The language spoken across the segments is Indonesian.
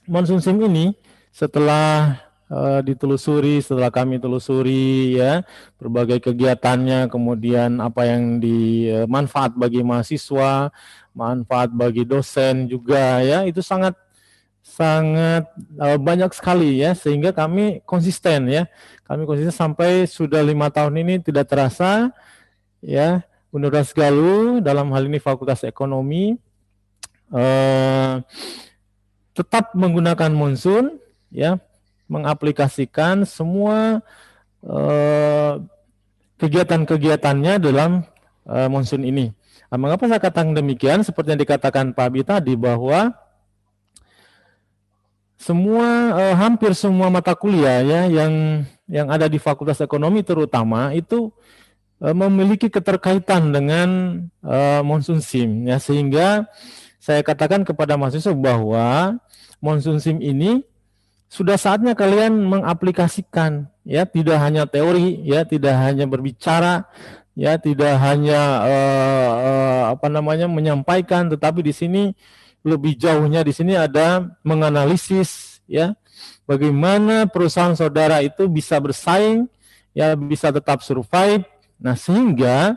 monsoon ini setelah ditelusuri, setelah kami telusuri ya berbagai kegiatannya, kemudian apa yang dimanfaat bagi mahasiswa, manfaat bagi dosen juga ya, itu sangat sangat banyak sekali ya, sehingga kami konsisten ya, kami konsisten sampai sudah 5 tahun ini tidak terasa ya. Universitas Galuh dalam hal ini Fakultas Ekonomi tetap menggunakan monsoon ya, mengaplikasikan semua kegiatan-kegiatannya dalam monsoon ini. Nah, mengapa saya katakan demikian? Seperti yang dikatakan Pak Abi tadi, bahwa semua hampir semua mata kuliah ya yang ada di Fakultas Ekonomi terutama itu memiliki keterkaitan dengan monsoon SIM ya, sehingga saya katakan kepada mahasiswa bahwa monsoon SIM ini sudah saatnya kalian mengaplikasikan ya, tidak hanya teori ya, tidak hanya berbicara ya, tidak hanya menyampaikan, tetapi di sini lebih jauhnya, di sini ada menganalisis ya, bagaimana perusahaan saudara itu bisa bersaing ya, bisa tetap survive. Nah, sehingga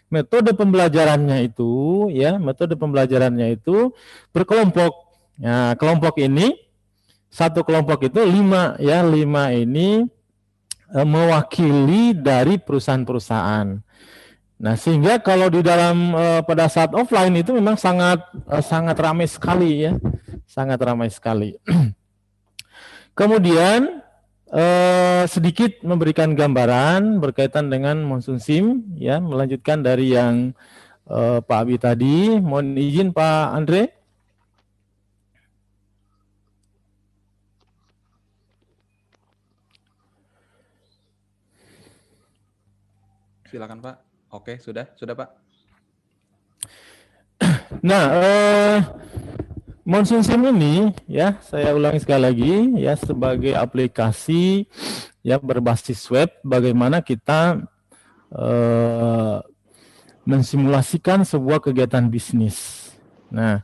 metode pembelajarannya itu ya, metode pembelajarannya itu berkelompok. Nah, kelompok ini, satu kelompok itu 5 ya, 5 ini mewakili dari perusahaan-perusahaan. Nah, sehingga kalau di dalam pada saat offline itu memang sangat sangat ramai sekali ya, sangat ramai sekali. Kemudian sedikit memberikan gambaran berkaitan dengan monsoon SIM ya, melanjutkan dari yang Pak Abi tadi. Mohon izin Pak Andre. Silakan Pak. Oke, sudah Pak. Nah, monsoon SIM ini ya, saya ulangi sekali lagi ya, sebagai aplikasi ya berbasis web, bagaimana kita mensimulasikan sebuah kegiatan bisnis. Nah,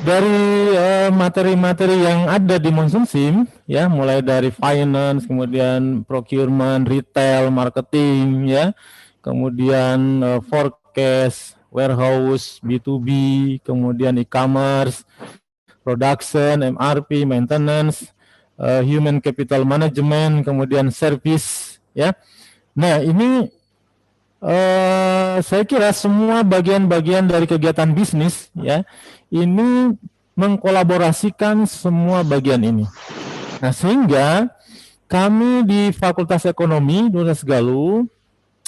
dari materi-materi yang ada di monsoon SIM ya, mulai dari finance, kemudian procurement, retail, marketing ya, kemudian forecast, warehouse, B2B, kemudian e-commerce, production, MRP, maintenance, human capital management, kemudian service ya. Nah, ini saya kira semua bagian-bagian dari kegiatan bisnis ya, ini mengkolaborasikan semua bagian ini. Nah, sehingga kami di Fakultas Ekonomi Universitas Galuh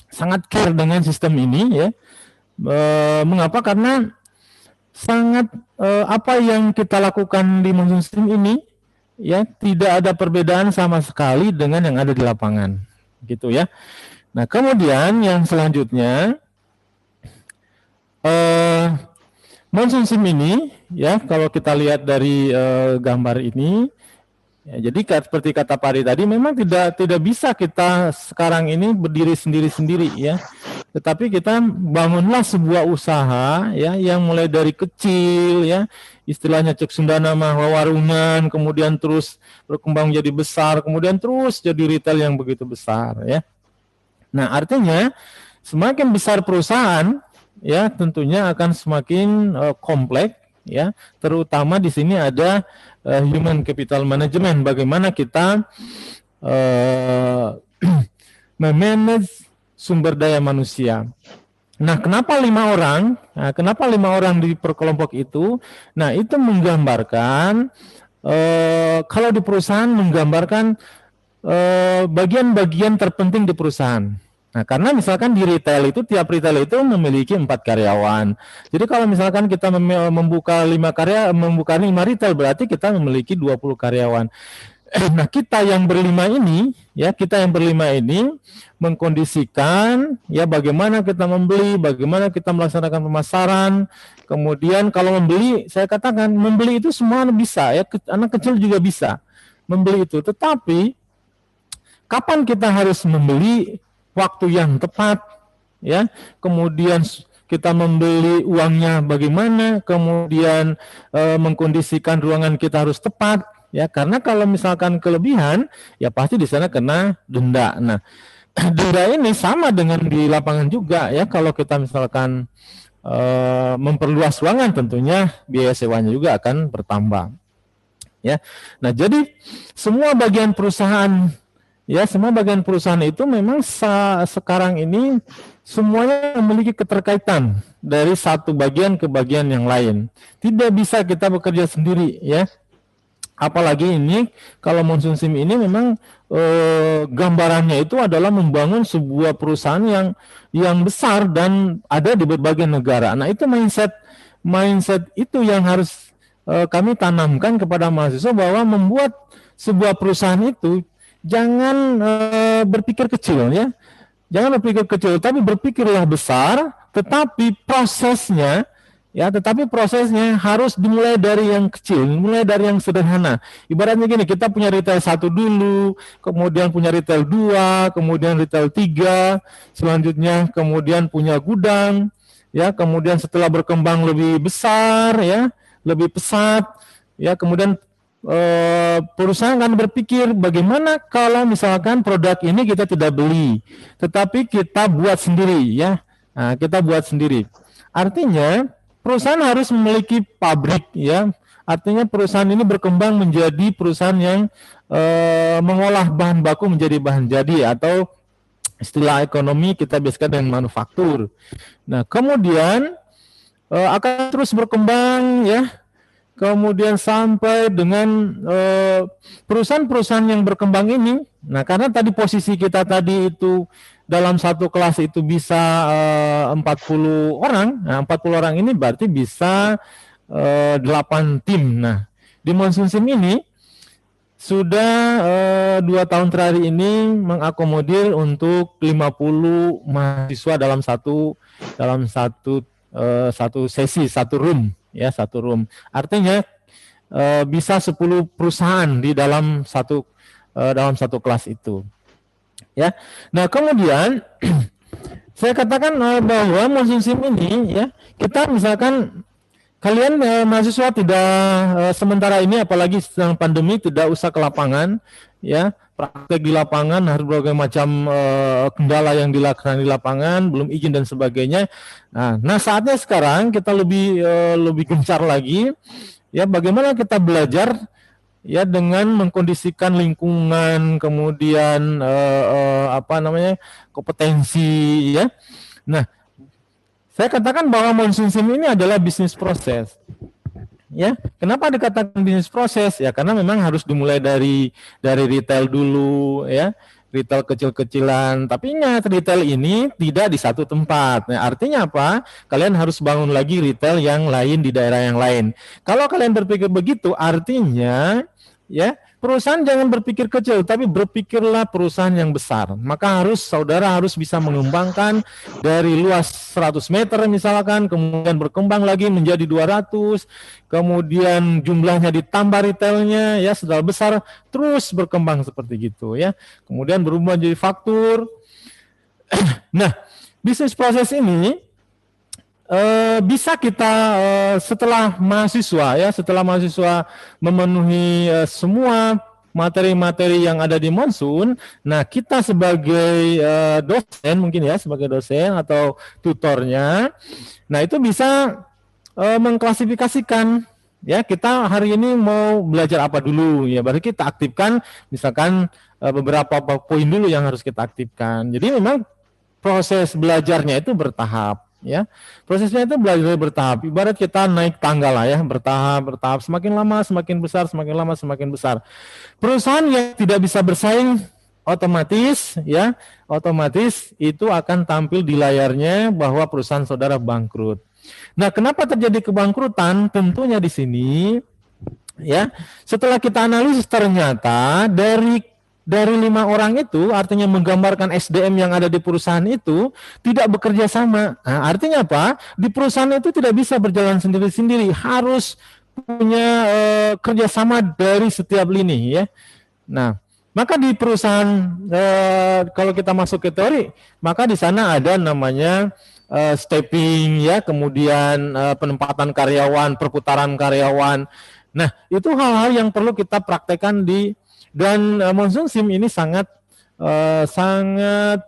sangat care dengan sistem ini ya. Mengapa? Karena sangat apa yang kita lakukan di monsoon SIM ini ya, tidak ada perbedaan sama sekali dengan yang ada di lapangan, gitu ya. Nah, kemudian yang selanjutnya, monsoon SIM ini ya, kalau kita lihat dari gambar ini ya, jadi seperti kata Pak Ari tadi, memang tidak bisa kita sekarang ini berdiri sendiri-sendiri ya, tetapi kita bangunlah sebuah usaha ya, yang mulai dari kecil ya, istilahnya cek Sundana mah warungan, kemudian terus berkembang jadi besar, kemudian terus jadi retail yang begitu besar ya. Nah, artinya semakin besar perusahaan ya, tentunya akan semakin kompleks ya, terutama di sini ada human capital management, bagaimana kita memanage sumber daya manusia. Nah, kenapa 5 orang? Nah, kenapa 5 orang di per kelompok itu? Nah, itu menggambarkan kalau di perusahaan menggambarkan bagian-bagian terpenting di perusahaan. Nah, karena misalkan di retail itu, tiap retail itu memiliki 4 karyawan. Jadi kalau misalkan kita membuka 5 retail, berarti kita memiliki 20 karyawan. Nah, kita yang berlima ini mengkondisikan ya, bagaimana kita membeli, bagaimana kita melaksanakan pemasaran. Kemudian kalau membeli, saya katakan membeli itu semua bisa ya, anak kecil juga bisa membeli itu. Tetapi kapan kita harus membeli, waktu yang tepat ya, kemudian kita membeli uangnya bagaimana, kemudian mengkondisikan ruangan kita harus tepat, ya, karena kalau misalkan kelebihan, ya pasti di sana kena denda. Nah, denda ini sama dengan di lapangan juga, ya, kalau kita misalkan memperluas ruangan, tentunya biaya sewanya juga akan bertambah. Ya, nah jadi semua bagian perusahaan, ya, semua bagian perusahaan itu memang sekarang ini semuanya memiliki keterkaitan dari satu bagian ke bagian yang lain. Tidak bisa kita bekerja sendiri, ya. Apalagi ini kalau Monsoon Sim ini memang gambarannya itu adalah membangun sebuah perusahaan yang besar dan ada di berbagai negara. Nah, itu mindset itu yang harus kami tanamkan kepada mahasiswa, bahwa membuat sebuah perusahaan itu jangan berpikir kecil, ya. Jangan berpikir kecil, tapi berpikirlah besar, tetapi prosesnya harus dimulai dari yang kecil, mulai dari yang sederhana. Ibaratnya gini, kita punya retail 1 dulu, kemudian punya retail 2, kemudian retail 3, selanjutnya kemudian punya gudang, ya, kemudian setelah berkembang lebih besar, ya, lebih pesat, ya, kemudian perusahaan akan berpikir bagaimana kalau misalkan produk ini kita tidak beli, tetapi kita buat sendiri, ya. Nah, kita buat sendiri. Artinya perusahaan harus memiliki pabrik, ya. Artinya perusahaan ini berkembang menjadi perusahaan yang mengolah bahan baku menjadi bahan jadi, atau istilah ekonomi kita biasakan dengan manufaktur. Nah, kemudian akan terus berkembang, ya, kemudian sampai dengan perusahaan-perusahaan yang berkembang ini. Nah, karena tadi posisi kita tadi itu dalam satu kelas itu bisa 40 orang. Nah, 40 orang ini berarti bisa 8 tim. Nah, di Monsoon Sim ini sudah 2 tahun terakhir ini mengakomodir untuk 50 mahasiswa dalam satu sesi, satu room, ya, satu room. Artinya bisa 10 perusahaan di dalam satu kelas itu, ya. Nah, kemudian saya katakan bahwa Monsoon Sim ini, ya, kita misalkan kalian mahasiswa tidak sementara ini, apalagi sedang pandemi, tidak usah ke lapangan, ya. Praktek di lapangan harus berbagai macam kendala yang dilakukan di lapangan, belum izin dan sebagainya. Nah, saatnya sekarang kita lebih gencar lagi, ya, bagaimana kita belajar, ya, dengan mengkondisikan lingkungan, kemudian kompetensi, ya. Nah, saya katakan bahwa Monsoon Sim ini adalah bisnis proses. Ya, kenapa dikatakan bisnis proses? Ya, karena memang harus dimulai dari retail dulu, ya, retail kecil-kecilan. Tapi ingat, retail ini tidak di satu tempat. Nah, artinya apa? Kalian harus bangun lagi retail yang lain di daerah yang lain. Kalau kalian berpikir begitu, artinya, ya, perusahaan jangan berpikir kecil, tapi berpikirlah perusahaan yang besar. Maka saudara harus bisa mengembangkan dari luas 100 meter misalkan, kemudian berkembang lagi menjadi 200, kemudian jumlahnya ditambah retailnya, ya, setelah besar, terus berkembang seperti gitu, ya. Kemudian berubah menjadi faktur. Nah, bisnis proses ini bisa kita setelah mahasiswa memenuhi semua materi-materi yang ada di Monsoon, nah, kita sebagai dosen mungkin, ya, sebagai dosen atau tutornya, nah, itu bisa mengklasifikasikan, ya, kita hari ini mau belajar apa dulu, ya, baru kita aktifkan misalkan beberapa poin dulu yang harus kita aktifkan. Jadi memang proses belajarnya itu bertahap. Ya, prosesnya itu belajar bertahap. Ibarat kita naik tangga lah, ya, bertahap, semakin lama semakin besar, semakin lama semakin besar. Perusahaan yang tidak bisa bersaing otomatis itu akan tampil di layarnya bahwa perusahaan saudara bangkrut. Nah, kenapa terjadi kebangkrutan? Tentunya di sini, ya, setelah kita analisis ternyata dari 5 orang itu, artinya menggambarkan SDM yang ada di perusahaan itu tidak bekerja sama. Nah, artinya apa? Di perusahaan itu tidak bisa berjalan sendiri-sendiri, harus punya kerjasama dari setiap lini, ya. Nah, maka di perusahaan kalau kita masuk ke teori, maka di sana ada namanya stepping ya, kemudian penempatan karyawan, perputaran karyawan. Nah, itu hal-hal yang perlu kita praktekkan dan Monsoon Sim ini sangat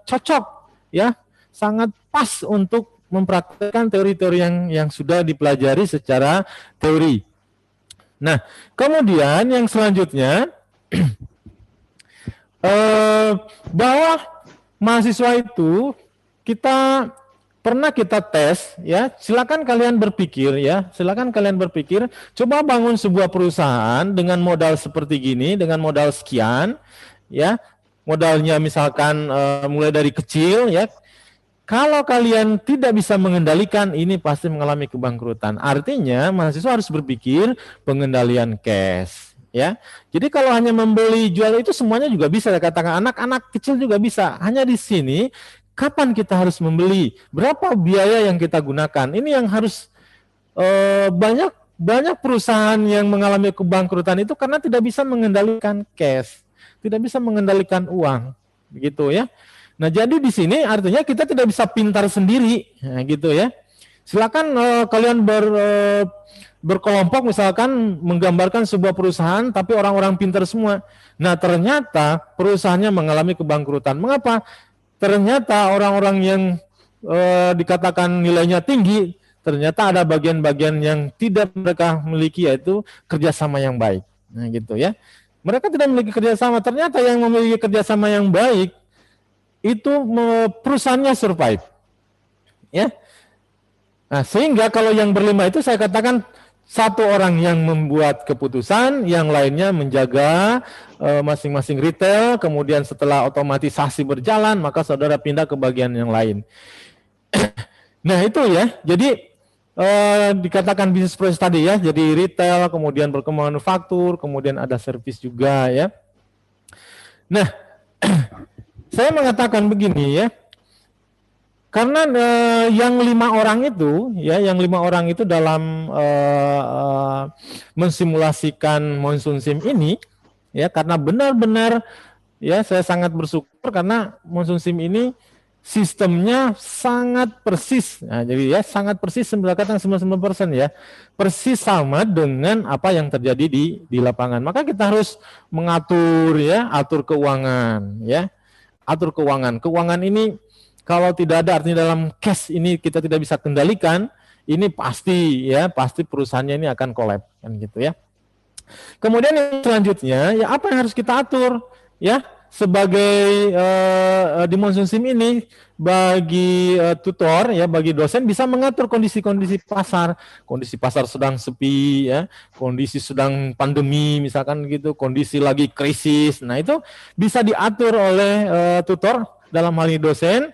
cocok ya, sangat pas untuk mempraktekkan teori-teori yang sudah dipelajari secara teori. Nah, kemudian yang selanjutnya bahwa mahasiswa itu pernah kita tes ya, silakan kalian berpikir, coba bangun sebuah perusahaan dengan modal seperti gini, dengan modal sekian ya, modalnya misalkan mulai dari kecil ya. Kalau kalian tidak bisa mengendalikan, ini pasti mengalami kebangkrutan. Artinya mahasiswa harus berpikir pengendalian cash ya. Jadi kalau hanya membeli jual itu semuanya juga bisa, katakan anak-anak kecil juga bisa. Hanya di sini kapan kita harus membeli, berapa biaya yang kita gunakan. Ini yang harus banyak perusahaan yang mengalami kebangkrutan itu karena tidak bisa mengendalikan cash, tidak bisa mengendalikan uang, begitu ya. Nah, jadi di sini artinya kita tidak bisa pintar sendiri, nah, gitu ya. Silakan kalian berkelompok misalkan menggambarkan sebuah perusahaan tapi orang-orang pintar semua. Nah, ternyata perusahaannya mengalami kebangkrutan. Mengapa? Ternyata orang-orang yang dikatakan nilainya tinggi, ternyata ada bagian-bagian yang tidak mereka miliki, yaitu kerjasama yang baik. Nah, gitu ya. Mereka tidak memiliki kerjasama. Ternyata yang memiliki kerjasama yang baik itu perusahaannya survive. Ya. Nah, sehingga kalau yang berlima itu saya katakan satu orang yang membuat keputusan, yang lainnya menjaga masing-masing retail, kemudian setelah otomatisasi berjalan, maka saudara pindah ke bagian yang lain. Nah, itu ya, jadi dikatakan bisnis proses tadi ya, jadi retail, kemudian berkembang manufaktur, kemudian ada servis juga ya. Nah, saya mengatakan begini ya, karena yang 5 orang itu dalam mensimulasikan Monsoon Sim ini ya, karena benar-benar ya saya sangat bersyukur karena Monsoon Sim ini sistemnya sangat persis. Nah, jadi ya sangat persis, katakan 99% ya, persis sama dengan apa yang terjadi di lapangan. Maka kita harus mengatur ya, atur keuangan ya, atur keuangan. Keuangan ini kalau tidak ada, artinya dalam cash ini kita tidak bisa kendalikan, ini pasti perusahaannya ini akan collapse kan gitu ya. Kemudian yang selanjutnya ya, apa yang harus kita atur ya sebagai di Monsoon Sim ini, bagi tutor ya, bagi dosen bisa mengatur kondisi-kondisi pasar, kondisi pasar sedang sepi ya, kondisi sedang pandemi misalkan gitu, kondisi lagi krisis. Nah, itu bisa diatur oleh tutor, dalam hal ini dosen.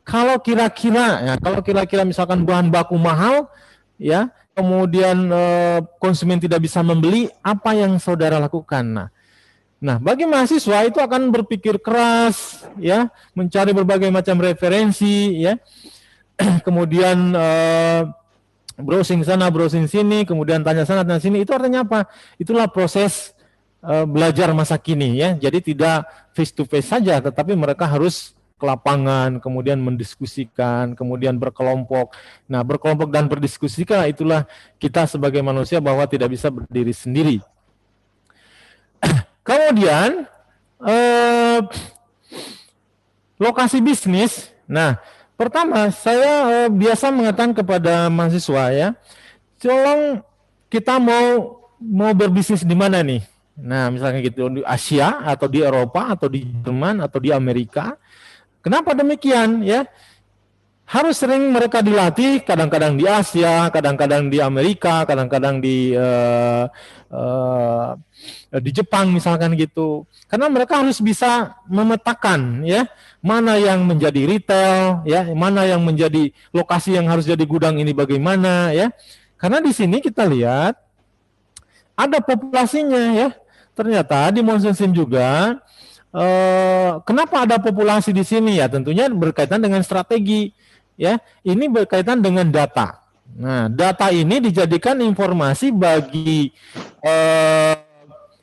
Kalau kira-kira misalkan bahan baku mahal ya, kemudian konsumen tidak bisa membeli, apa yang saudara lakukan? Nah, bagi mahasiswa itu akan berpikir keras ya, mencari berbagai macam referensi ya. Kemudian browsing sana, browsing sini, kemudian tanya sana, tanya sini. Itu artinya apa? Itulah proses belajar masa kini ya. Jadi tidak face to face saja, tetapi mereka harus ke lapangan, kemudian mendiskusikan, kemudian berkelompok. Nah, berkelompok dan berdiskusikan, itulah kita sebagai manusia bahwa tidak bisa berdiri sendiri. Kemudian lokasi bisnis. Nah, pertama saya biasa mengatakan kepada mahasiswa ya, tolong kita mau berbisnis di mana nih? Nah, misalnya gitu, di Asia atau di Eropa atau di Jerman atau di Amerika. Kenapa demikian ya? Harus sering mereka dilatih, kadang-kadang di Asia, kadang-kadang di Amerika, kadang-kadang di Jepang misalkan gitu. Karena mereka harus bisa memetakan ya, mana yang menjadi retail ya, mana yang menjadi lokasi yang harus jadi gudang ini bagaimana ya. Karena di sini kita lihat ada populasinya ya. Ternyata di Monsoon Sim juga kenapa ada populasi di sini ya? Tentunya berkaitan dengan strategi ya. Ini berkaitan dengan data. Nah, data ini dijadikan informasi bagi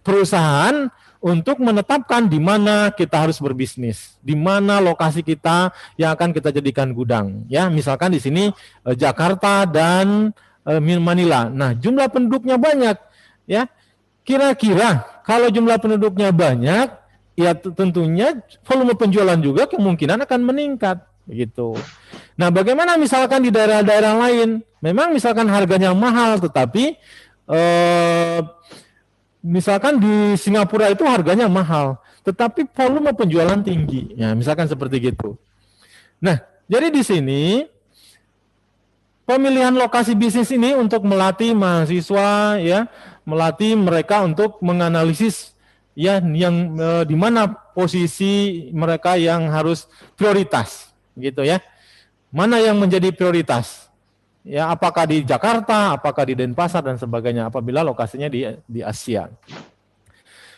perusahaan untuk menetapkan di mana kita harus berbisnis, di mana lokasi kita yang akan kita jadikan gudang. Ya, misalkan di sini Jakarta dan Manila. Nah, jumlah penduduknya banyak, ya. Kira-kira kalau jumlah penduduknya banyak, ya tentunya volume penjualan juga kemungkinan akan meningkat, begitu. Nah, bagaimana misalkan di daerah-daerah lain? Memang misalkan harganya mahal, tetapi misalkan di Singapura itu harganya mahal, tetapi volume penjualan tinggi. Ya, misalkan seperti gitu. Nah, jadi di sini pemilihan lokasi bisnis ini untuk melatih mahasiswa, ya, melatih mereka untuk menganalisis ya yang di mana posisi mereka yang harus prioritas, gitu ya. Mana yang menjadi prioritas? Ya, apakah di Jakarta, apakah di Denpasar dan sebagainya apabila lokasinya di Asia.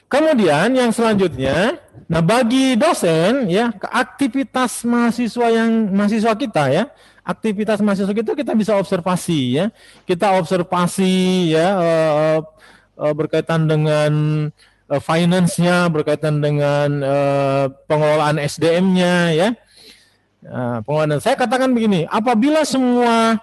Kemudian yang selanjutnya, nah bagi dosen ya, aktivitas mahasiswa kita ya, aktivitas mahasiswa kita bisa observasi ya. Kita observasi ya berkaitan dengan finance-nya, berkaitan dengan pengelolaan SDM-nya ya. Pengelolaan. Saya katakan begini, apabila semua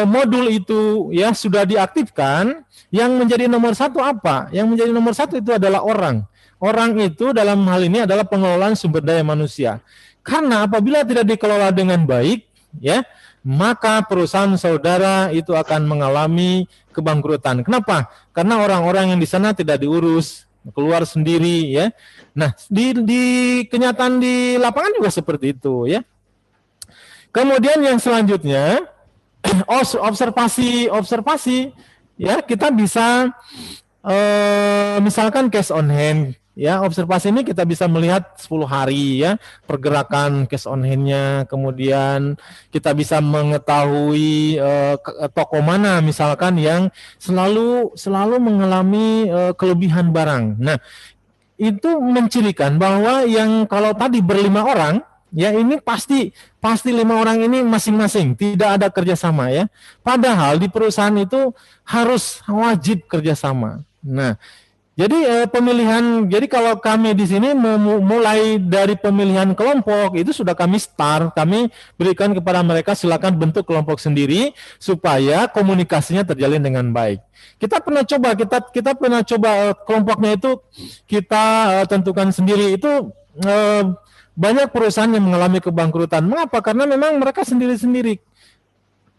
modul itu ya sudah diaktifkan, yang menjadi nomor satu apa? Yang menjadi nomor satu itu adalah orang. Orang itu dalam hal ini adalah pengelolaan sumber daya manusia. Karena apabila tidak dikelola dengan baik, ya, maka perusahaan saudara itu akan mengalami kebangkrutan. Kenapa? Karena orang-orang yang di sana tidak diurus, keluar sendiri, ya. Nah, di kenyataan di lapangan juga seperti itu, ya. Kemudian yang selanjutnya, observasi, ya, kita bisa misalkan cash on hand. Ya, observasi ini kita bisa melihat 10 hari ya pergerakan cash on hand-nya, kemudian kita bisa mengetahui toko mana misalkan yang selalu mengalami kelebihan barang. Nah, itu mencirikan bahwa yang kalau tadi berlima orang, ya ini pasti 5 orang ini masing-masing tidak ada kerjasama ya. Padahal di perusahaan itu harus wajib kerjasama. Nah, jadi jadi kalau kami di sini mulai dari pemilihan kelompok itu sudah kami berikan kepada mereka, silakan bentuk kelompok sendiri supaya komunikasinya terjalin dengan baik. Kita pernah coba kelompoknya itu kita tentukan sendiri, itu banyak perusahaan yang mengalami kebangkrutan. Mengapa? Karena memang mereka sendiri-sendiri.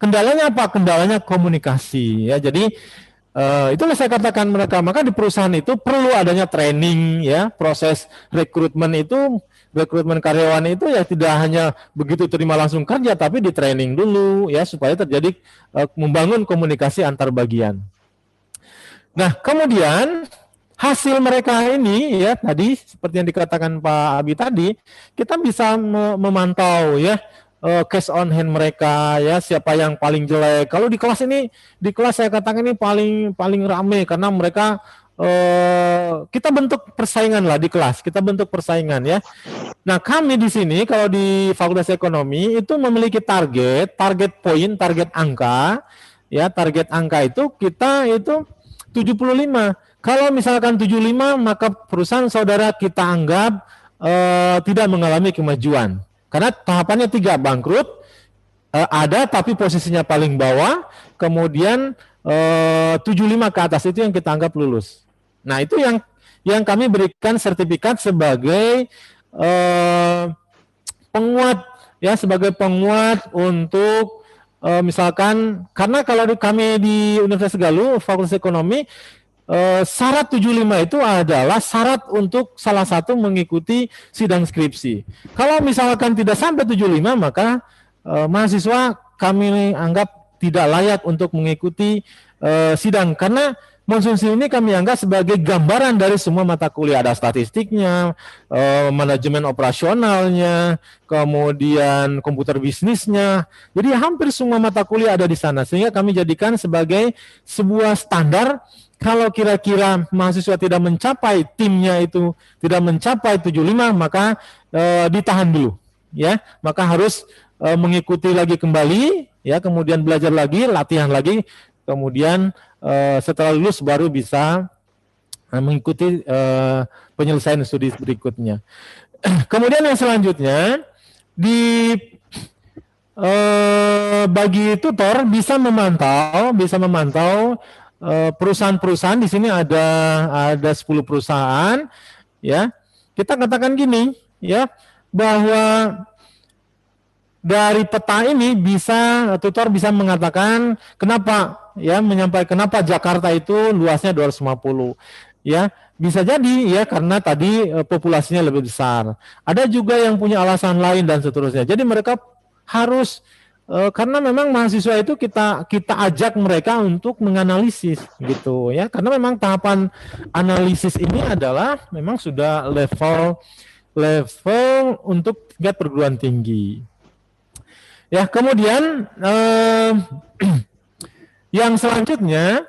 Kendalanya apa? Kendalanya komunikasi ya. Jadi itulah saya katakan mereka, maka di perusahaan itu perlu adanya training ya, proses rekrutmen karyawan itu ya tidak hanya begitu terima langsung kerja, tapi di training dulu ya supaya terjadi membangun komunikasi antar bagian. Nah, kemudian hasil mereka ini ya tadi seperti yang dikatakan Pak Abi tadi, kita bisa memantau ya cash on hand mereka ya, siapa yang paling jelek. Kalau di kelas saya katakan ini paling rame karena mereka kita bentuk persaingan lah di kelas, kita bentuk persaingan ya. Nah, kami di sini kalau di Fakultas Ekonomi itu memiliki target poin, target angka ya, target angka itu kita itu 75. Kalau misalkan 75 maka perusahaan saudara kita anggap tidak mengalami kemajuan. Karena tahapannya 3, bangkrut, ada tapi posisinya paling bawah, kemudian 75 ke atas itu yang kita anggap lulus. Nah, itu yang kami berikan sertifikat sebagai penguat ya, sebagai penguat untuk misalkan, karena kalau kami di Universitas Galuh Fakultas Ekonomi, syarat 75 itu adalah syarat untuk salah satu mengikuti sidang skripsi. Kalau misalkan tidak sampai 75 maka mahasiswa kami anggap tidak layak untuk mengikuti sidang, karena Monsunsi ini kami anggap sebagai gambaran dari semua mata kuliah. Ada statistiknya, manajemen operasionalnya, kemudian komputer bisnisnya. Jadi hampir semua mata kuliah ada di sana, sehingga kami jadikan sebagai sebuah standar. Kalau kira-kira mahasiswa tidak mencapai, timnya itu tidak mencapai 75, maka ditahan dulu, ya. Maka harus mengikuti lagi kembali, ya. Kemudian belajar lagi, latihan lagi, kemudian setelah lulus baru bisa mengikuti penyelesaian studi berikutnya. Kemudian yang selanjutnya di bagi tutor bisa memantau perusahaan-perusahaan. Di sini ada 10 perusahaan, ya. Kita katakan gini, ya, bahwa dari peta ini tutor bisa mengatakan kenapa, ya, kenapa Jakarta itu luasnya 250, ya. Bisa jadi, ya, karena tadi populasinya lebih besar. Ada juga yang punya alasan lain dan seterusnya. Jadi mereka harus karena memang mahasiswa itu kita ajak mereka untuk menganalisis, gitu, ya, karena memang tahapan analisis ini adalah memang sudah level untuk tingkat perguruan tinggi, ya. Kemudian yang selanjutnya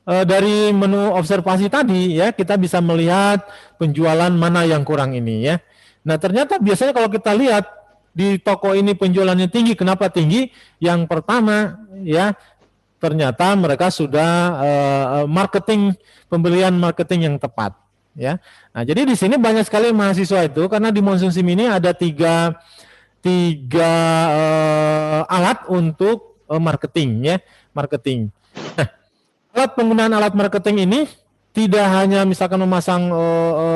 dari menu observasi tadi, ya, kita bisa melihat penjualan mana yang kurang ini, ya. Nah, ternyata biasanya kalau kita lihat di toko ini penjualannya tinggi. Kenapa tinggi? Yang pertama, ya, ternyata mereka sudah pembelian marketing yang tepat, ya. Nah, jadi di sini banyak sekali mahasiswa itu, karena di Monsoon Sim ini ada tiga alat untuk marketing, ya, marketing. Nah, penggunaan alat marketing ini tidak hanya misalkan memasang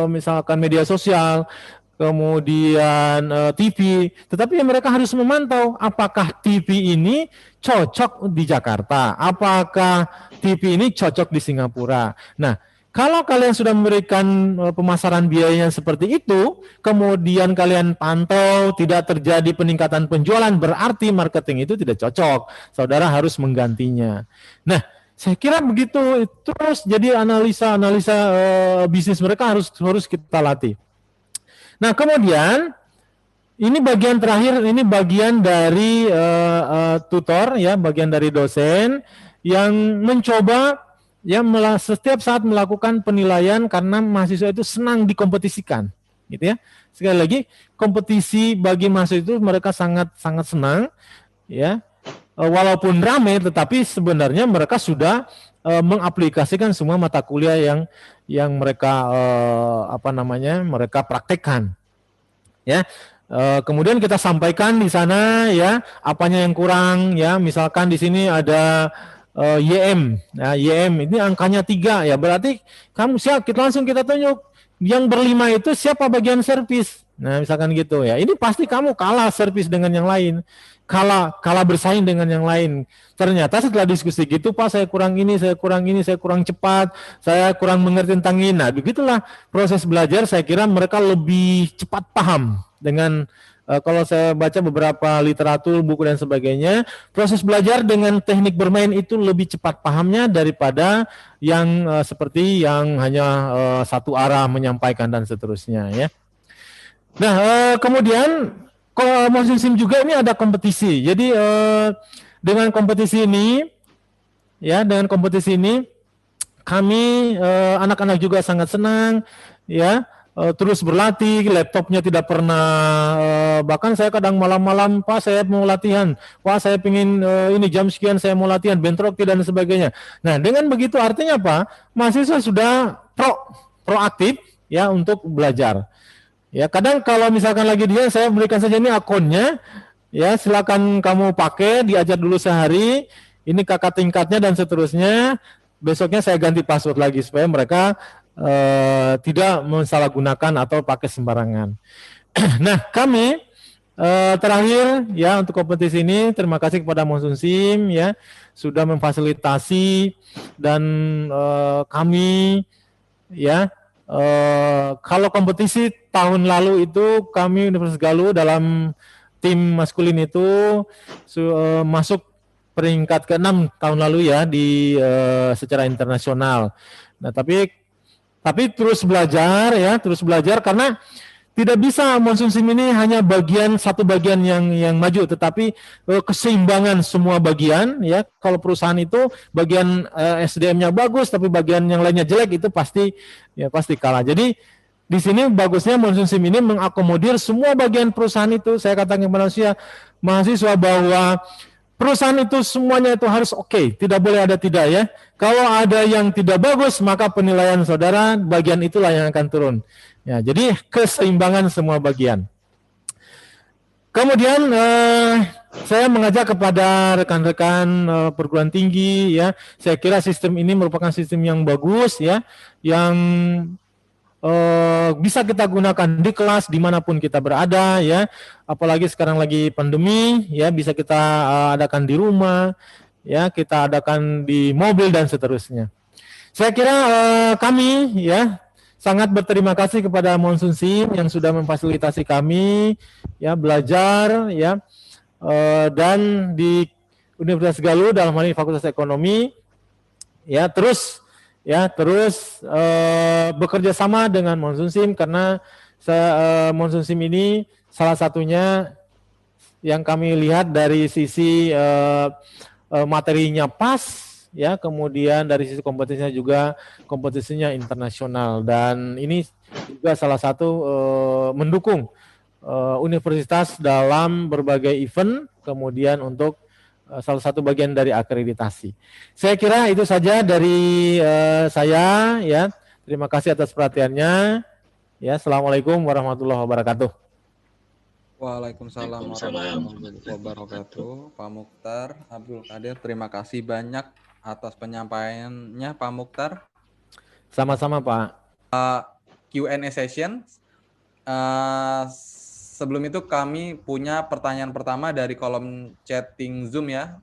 misalkan media sosial, kemudian TV, tetapi mereka harus memantau apakah TV ini cocok di Jakarta, apakah TV ini cocok di Singapura. Nah, kalau kalian sudah memberikan pemasaran biayanya seperti itu, kemudian kalian pantau tidak terjadi peningkatan penjualan, berarti marketing itu tidak cocok. Saudara harus menggantinya. Nah, saya kira begitu terus. Jadi analisa bisnis mereka harus kita latih. Nah, kemudian ini bagian terakhir, ini bagian dari tutor, ya, bagian dari dosen yang mencoba, ya, setiap saat melakukan penilaian karena mahasiswa itu senang dikompetisikan, gitu, ya. Sekali lagi, kompetisi bagi mahasiswa itu mereka sangat senang, ya. Walaupun ramai, tetapi sebenarnya mereka sudah mengaplikasikan semua mata kuliah yang mereka mereka praktekkan, ya. Kemudian kita sampaikan di sana, ya, apanya yang kurang, ya. Misalkan di sini ada YM, ya, YM ini angkanya 3, ya, berarti kamu siap, langsung kita tunjuk yang berlima itu siapa bagian servis. Nah, misalkan gitu, ya, ini pasti kamu kalah servis dengan yang lain, kalah bersaing dengan yang lain. Ternyata setelah diskusi gitu, Pak, saya kurang ini, saya kurang cepat, saya kurang mengerti tentang ini. Nah, begitulah proses belajar. Saya kira mereka lebih cepat paham dengan kalau saya baca beberapa literatur, buku dan sebagainya, proses belajar dengan teknik bermain itu lebih cepat pahamnya daripada yang seperti yang hanya satu arah menyampaikan dan seterusnya, ya. Nah, kemudian Monsoon Sim juga ini ada kompetisi. Jadi dengan kompetisi ini, ya, kami anak-anak juga sangat senang, ya, terus berlatih, laptopnya tidak pernah, bahkan saya kadang malam-malam, Pak, saya mau latihan, Pak, saya ingin ini jam sekian saya mau latihan, bentrok dan sebagainya. Nah, dengan begitu artinya apa? Mahasiswa sudah proaktif, ya, untuk belajar. Ya, kadang kalau misalkan lagi dia, saya berikan saja ini akunnya, ya, silakan kamu pakai, diajar dulu sehari, ini kakak tingkatnya dan seterusnya. Besoknya saya ganti password lagi supaya mereka tidak mensalahgunakan atau pakai sembarangan. Nah, kami terakhir, ya, untuk kompetisi ini terima kasih kepada Monsoon Sim, ya, sudah memfasilitasi dan kami, ya. Kalau kompetisi tahun lalu itu kami Universitas Galuh dalam tim maskulin itu masuk peringkat ke-6 tahun lalu, ya, di secara internasional. Nah, tapi terus belajar, ya, karena tidak bisa Monsoon Sim ini hanya satu bagian yang maju, tetapi keseimbangan semua bagian, ya. Kalau perusahaan itu bagian SDM-nya bagus, tapi bagian yang lainnya jelek, itu pasti kalah. Jadi di sini bagusnya Monsoon Sim ini mengakomodir semua bagian perusahaan itu. Saya katakan kepada mahasiswa bahwa perusahaan itu semuanya itu harus oke, tidak boleh ada tidak ya. Kalau ada yang tidak bagus, maka penilaian saudara bagian itulah yang akan turun. Ya, jadi keseimbangan semua bagian. Kemudian saya mengajak kepada rekan-rekan perguruan tinggi ya. Saya kira sistem ini merupakan sistem yang bagus ya, yang bisa kita gunakan di kelas dimanapun kita berada ya. Apalagi sekarang lagi pandemi ya, bisa kita adakan di rumah ya, kita adakan di mobil dan seterusnya. Saya kira kami ya sangat berterima kasih kepada Monsun Sim yang sudah memfasilitasi kami ya belajar ya dan di Universitas Galuh dalam hal ini Fakultas Ekonomi ya terus bekerja sama dengan Monsun Sim karena Monsun Sim ini salah satunya yang kami lihat dari sisi materinya pas ya, kemudian dari sisi kompetisinya juga kompetisinya internasional dan ini juga salah satu mendukung universitas dalam berbagai event, kemudian untuk salah satu bagian dari akreditasi. Saya kira itu saja dari saya ya. Terima kasih atas perhatiannya. Ya, Assalamualaikum warahmatullahi wabarakatuh. Waalaikumsalam warahmatullahi wabarakatuh. Pak Mukhtar Abdul Qadir, terima kasih banyak atas penyampaiannya Pak Mukhtar. Sama-sama Pak. Q&A session. Sebelum itu kami punya pertanyaan pertama dari kolom chatting Zoom ya,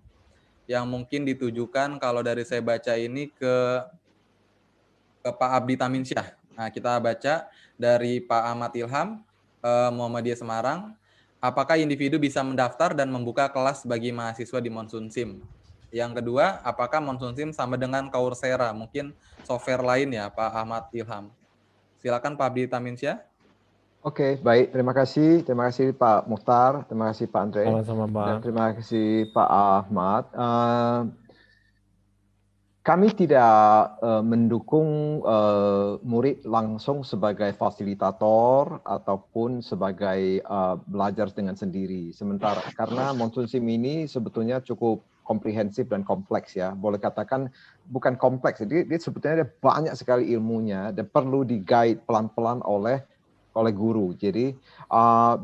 yang mungkin ditujukan kalau dari saya baca ini ke Pak Abdi Taminsyah. Nah, kita baca dari Pak Ahmad Ilham, Muhammadiyah Semarang. Apakah individu bisa mendaftar dan membuka kelas bagi mahasiswa di Monsun Sim? Yang kedua, apakah Monsun Sim sama dengan Coursera? Mungkin software lain ya, Pak Ahmad Ilham. Silakan Pak Abdi Taminsyah. Oke, baik. Terima kasih Pak Mukhtar, terima kasih Pak Andre, Sama-sama, Pak. dan terima kasih Pak Ahmad. Kami tidak mendukung murid langsung sebagai fasilitator ataupun sebagai belajar dengan sendiri. Sementara karena Monsun Sim ini sebetulnya cukup komprehensif dan kompleks ya. Boleh katakan bukan kompleks, dia sebetulnya ada banyak sekali ilmunya dan perlu di-guide pelan-pelan oleh guru. Jadi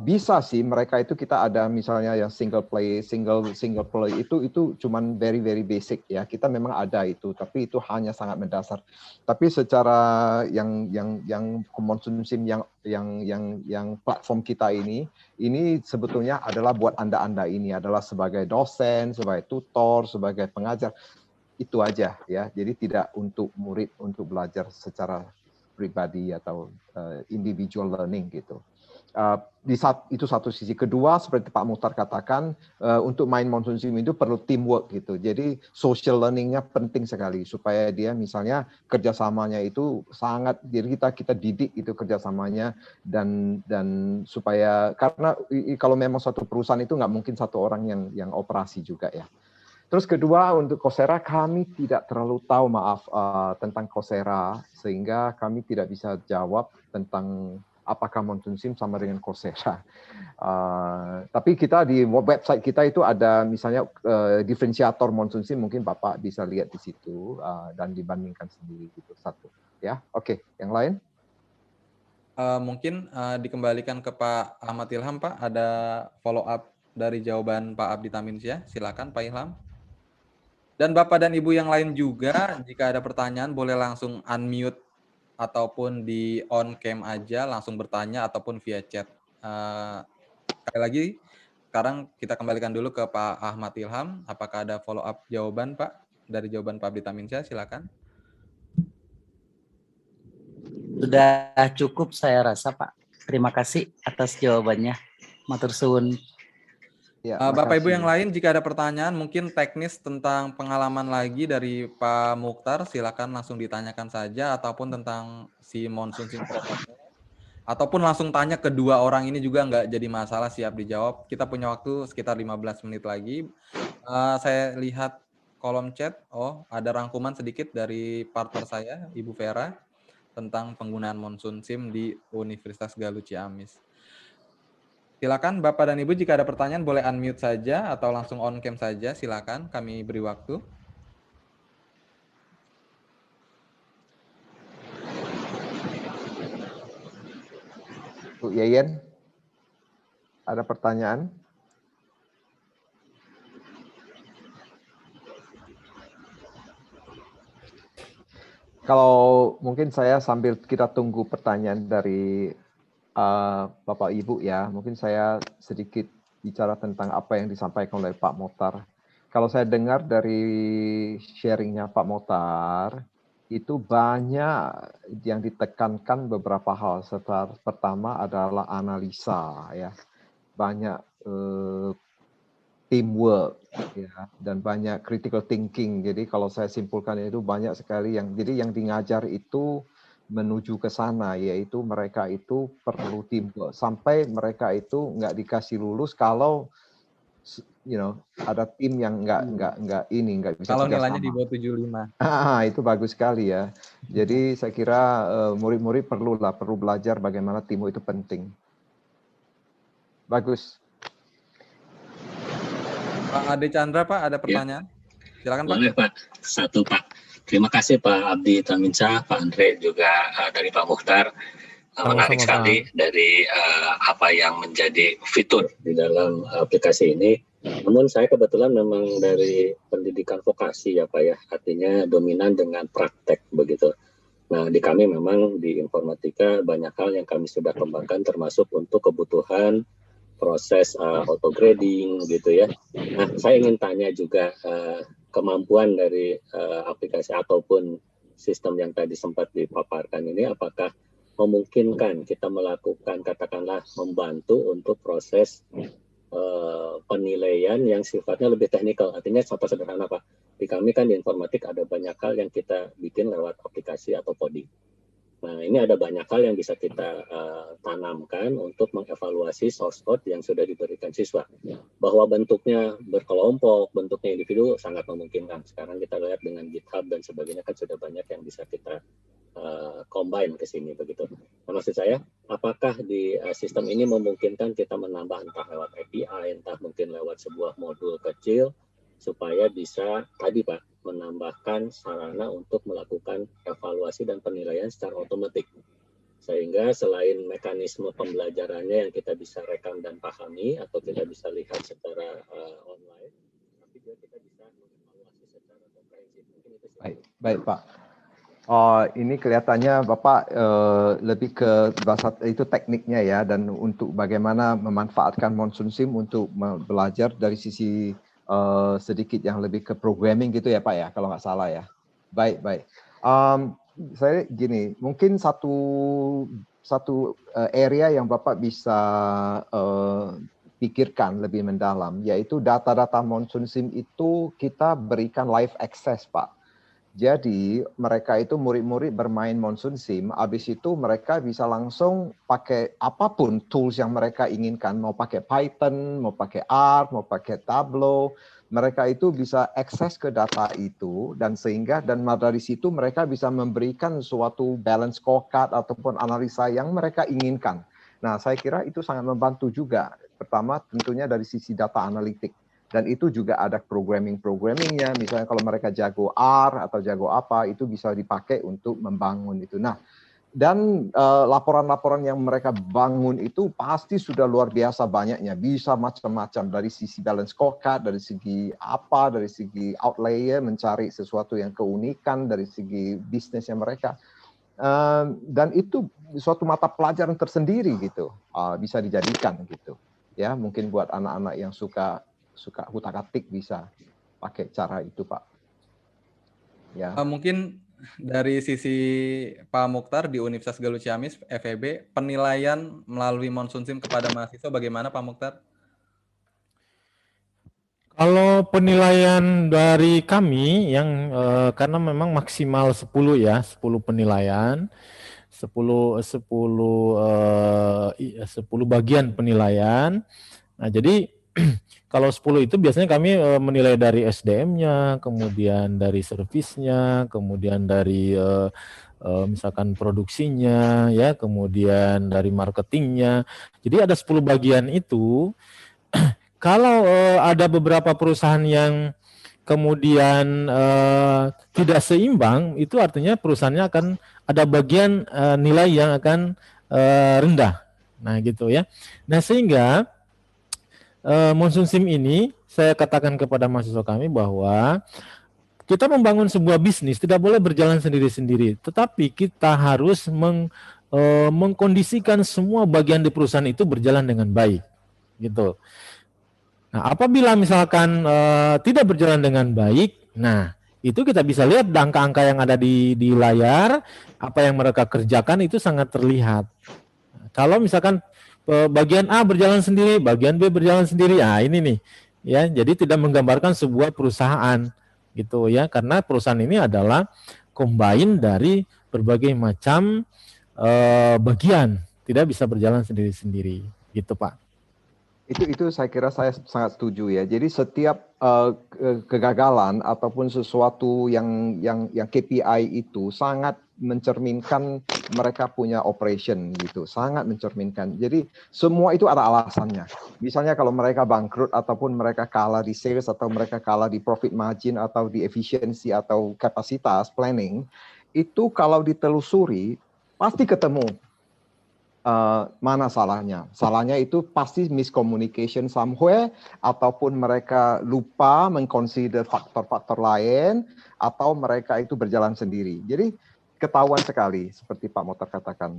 bisa sih mereka itu kita ada misalnya yang single play itu cuman very basic ya. Kita memang ada itu, tapi itu hanya sangat mendasar. Tapi secara yang Monsun Sim yang platform kita ini sebetulnya adalah buat Anda ini adalah sebagai dosen, sebagai tutor, sebagai pengajar. Itu aja ya. Jadi tidak untuk murid untuk belajar secara pribadi atau individual learning gitu. Itu satu sisi. Kedua, seperti Pak Mukhtar katakan, untuk main Monsun Sim itu perlu teamwork gitu. Jadi social learning-nya penting sekali supaya dia misalnya kerjasamanya itu sangat, jadi kita didik itu kerjasamanya dan supaya karena kalau memang suatu perusahaan itu nggak mungkin satu orang yang operasi juga ya. Terus kedua, untuk Coursera kami tidak terlalu tahu tentang Coursera, sehingga kami tidak bisa jawab tentang apakah Monsun Sim sama dengan Coursera. Tapi kita di website kita itu ada misalnya diferensiator Monsun Sim, mungkin Bapak bisa lihat di situ dan dibandingkan sendiri gitu satu. Ya, oke. Yang lain? Mungkin dikembalikan ke Pak Ahmad Ilham, Pak. Ada follow up dari jawaban Pak Abdi Taminsyah. Silakan Pak Ilham. Dan Bapak dan Ibu yang lain juga, jika ada pertanyaan boleh langsung unmute ataupun di on cam aja, langsung bertanya ataupun via chat. Sekali lagi, sekarang kita kembalikan dulu ke Pak Ahmad Ilham. Apakah ada follow up jawaban Pak dari jawaban Pak Abdi Taminsyah? Silakan. Sudah cukup saya rasa Pak. Terima kasih atas jawabannya. Matur suwun. Ya, Bapak Ibu yang lain, jika ada pertanyaan mungkin teknis tentang pengalaman lagi dari Pak Mukhtar, silakan langsung ditanyakan saja, ataupun tentang si Monsun Sim ataupun langsung tanya kedua orang ini juga nggak jadi masalah, siap dijawab. Kita punya waktu sekitar 15 menit lagi. Saya lihat kolom chat, ada rangkuman sedikit dari partner saya, Ibu Vera, tentang penggunaan Monsun Sim di Universitas Galuh Ciamis. Silakan Bapak dan Ibu jika ada pertanyaan boleh unmute saja atau langsung on cam saja, silakan kami beri waktu. Bu Yeyen, ada pertanyaan? Kalau mungkin saya sambil kita tunggu pertanyaan dari Bapak Ibu ya, mungkin saya sedikit bicara tentang apa yang disampaikan oleh Pak Mokhtar. Kalau saya dengar dari sharingnya Pak Mokhtar, itu banyak yang ditekankan beberapa hal. Pertama adalah analisa ya, banyak teamwork ya, dan banyak critical thinking. Jadi kalau saya simpulkan itu banyak sekali yang diajar itu menuju ke sana, yaitu mereka itu perlu teamwork sampai mereka itu nggak dikasih lulus kalau ada tim yang nggak bisa Kalau kerjasama. nilainya di bawah 75. Itu bagus sekali ya. Jadi saya kira murid-murid perlu belajar bagaimana teamwork itu penting. Bagus. Pak Ade Chandra, Pak, ada pertanyaan? Silakan, Pak. Boleh, Pak. Satu, Pak. Terima kasih Pak Abdi Taminsyah, Pak Andre, juga dari Pak Mukhtar. Menarik sekali dari apa yang menjadi fitur di dalam aplikasi ini. Namun saya kebetulan memang dari pendidikan vokasi ya Pak ya, artinya dominan dengan praktek begitu. Nah di kami memang di informatika banyak hal yang kami sudah kembangkan termasuk untuk kebutuhan proses auto-grading gitu ya. Nah saya ingin tanya juga kemampuan dari aplikasi ataupun sistem yang tadi sempat dipaparkan ini apakah memungkinkan kita melakukan katakanlah membantu untuk proses penilaian yang sifatnya lebih teknikal. Artinya contoh sederhana Pak, di kami kan di informatik ada banyak hal yang kita bikin lewat aplikasi atau coding. Nah ini ada banyak hal yang bisa kita tanamkan untuk mengevaluasi source code yang sudah diberikan siswa. Bahwa bentuknya berkelompok, bentuknya individu sangat memungkinkan. Sekarang kita lihat dengan GitHub dan sebagainya kan sudah banyak yang bisa kita combine ke sini begitu. Nah, maksud saya, apakah di sistem ini memungkinkan kita menambah entah lewat API, entah mungkin lewat sebuah modul kecil supaya bisa tadi Pak menambahkan sarana untuk melakukan evaluasi dan penilaian secara otomatis. Sehingga selain mekanisme pembelajarannya yang kita bisa rekam dan pahami atau kita bisa lihat secara online, tapi juga kita bisa mengevaluasi secara komprehensif. Mungkin itu Baik Pak. Ini kelihatannya Bapak lebih ke bahasa itu tekniknya ya, dan untuk bagaimana memanfaatkan Monsoon Sim untuk belajar dari sisi sedikit yang lebih ke programming gitu ya Pak ya, kalau nggak salah ya. Baik. Saya gini, mungkin satu area yang Bapak bisa pikirkan lebih mendalam, yaitu data-data Monsoon Sim itu kita berikan live access Pak. Jadi mereka itu murid-murid bermain Monsoon Sim, habis itu mereka bisa langsung pakai apapun tools yang mereka inginkan, mau pakai Python, mau pakai R, mau pakai Tableau, mereka itu bisa akses ke data itu dan dari situ mereka bisa memberikan suatu balance scorecard ataupun analisa yang mereka inginkan. Nah, saya kira itu sangat membantu juga. Pertama tentunya dari sisi data analitik. Dan itu juga ada programmingnya, misalnya kalau mereka jago R atau jago apa, itu bisa dipakai untuk membangun itu. Nah, dan laporan-laporan yang mereka bangun itu pasti sudah luar biasa banyaknya, bisa macam-macam dari sisi balance scorecard, dari segi apa, dari segi outlier, mencari sesuatu yang keunikan, dari segi bisnisnya mereka. Dan itu suatu mata pelajaran tersendiri gitu, bisa dijadikan gitu. Ya, mungkin buat anak-anak yang suka utak-atik bisa pakai cara itu Pak. Ya. Mungkin dari sisi Pak Mukhtar di Universitas Galuh Ciamis FEB, penilaian melalui Monsoon Sim kepada mahasiswa bagaimana Pak Mukhtar? Kalau penilaian dari kami yang karena memang maksimal 10 ya, 10 penilaian, 10 bagian penilaian. Nah, jadi kalau 10 itu biasanya kami menilai dari SDM-nya, kemudian dari servisnya, kemudian dari misalkan produksinya, ya, kemudian dari marketingnya. Jadi ada 10 bagian itu. Kalau ada beberapa perusahaan yang kemudian tidak seimbang, itu artinya perusahaannya akan ada bagian nilai yang akan rendah. Nah gitu ya. Nah sehingga Monsoon Sim ini saya katakan kepada mahasiswa kami bahwa kita membangun sebuah bisnis tidak boleh berjalan sendiri-sendiri, tetapi kita harus mengkondisikan semua bagian di perusahaan itu berjalan dengan baik, gitu. Nah, apabila misalkan tidak berjalan dengan baik, nah itu kita bisa lihat angka-angka yang ada di layar, apa yang mereka kerjakan itu sangat terlihat. Kalau misalkan bagian A berjalan sendiri, bagian B berjalan sendiri, ah ini nih, ya, jadi tidak menggambarkan sebuah perusahaan, gitu ya, karena perusahaan ini adalah combine dari berbagai macam bagian, tidak bisa berjalan sendiri-sendiri, gitu Pak. Itu saya kira saya sangat setuju ya. Jadi setiap kegagalan ataupun sesuatu yang KPI itu sangat mencerminkan mereka punya operation gitu, sangat mencerminkan. Jadi semua itu ada alasannya. Misalnya kalau mereka bangkrut ataupun mereka kalah di sales atau mereka kalah di profit margin atau di efisiensi atau kapasitas planning, itu kalau ditelusuri pasti ketemu. Mana salahnya? Salahnya itu pasti miscommunication somewhere, ataupun mereka lupa mengconsider faktor-faktor lain, atau mereka itu berjalan sendiri. Jadi ketahuan sekali, seperti Pak Motor katakan.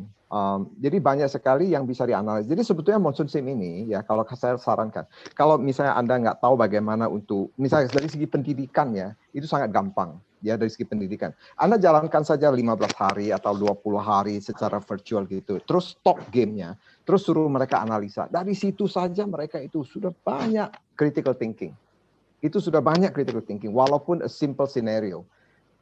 Jadi banyak sekali yang bisa dianalisis. Jadi sebetulnya Monsoon Sim ini, ya kalau saya sarankan, kalau misalnya Anda nggak tahu bagaimana untuk, misalnya dari segi pendidikan ya, itu sangat gampang. Ya dari segi pendidikan. Anda jalankan saja 15 hari atau 20 hari secara virtual gitu. Terus stop gamenya. Terus suruh mereka analisa. Dari situ saja mereka itu sudah banyak critical thinking. Itu sudah banyak critical thinking. Walaupun a simple scenario.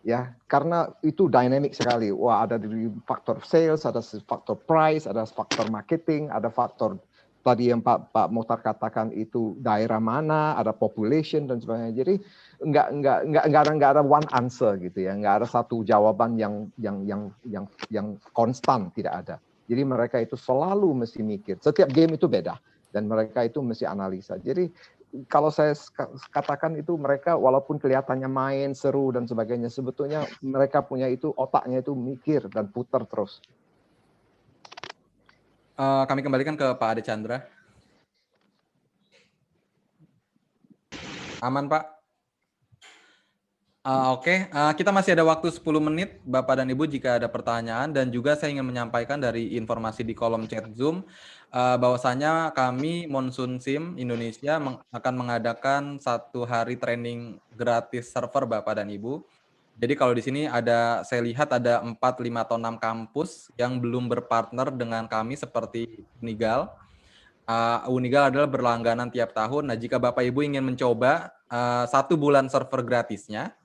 Ya, karena itu dynamic sekali. Wah, ada dari faktor sales, ada faktor price, ada faktor marketing, ada faktor tadi yang Pak Mohtar katakan itu daerah mana, ada population dan sebagainya. Jadi nggak ada one answer gitu ya, nggak ada satu jawaban yang konstan, tidak ada. Jadi mereka itu selalu mesti mikir. Setiap game itu beda dan mereka itu mesti analisa. Jadi kalau saya katakan itu mereka walaupun kelihatannya main seru dan sebagainya, sebetulnya mereka punya itu otaknya itu mikir dan putar terus. Kami kembalikan ke Pak Ade Chandra. Aman, Pak? Oke. Kita masih ada waktu 10 menit, Bapak dan Ibu, jika ada pertanyaan. Dan juga saya ingin menyampaikan dari informasi di kolom chat Zoom, bahwasanya kami, Monsoon Sim Indonesia, akan mengadakan 1 hari training gratis server, Bapak dan Ibu. Jadi kalau di sini ada, saya lihat ada 4, 5, atau 6 kampus yang belum berpartner dengan kami seperti Unigal. Unigal adalah berlangganan tiap tahun. Nah, jika Bapak Ibu ingin mencoba 1 bulan server gratisnya,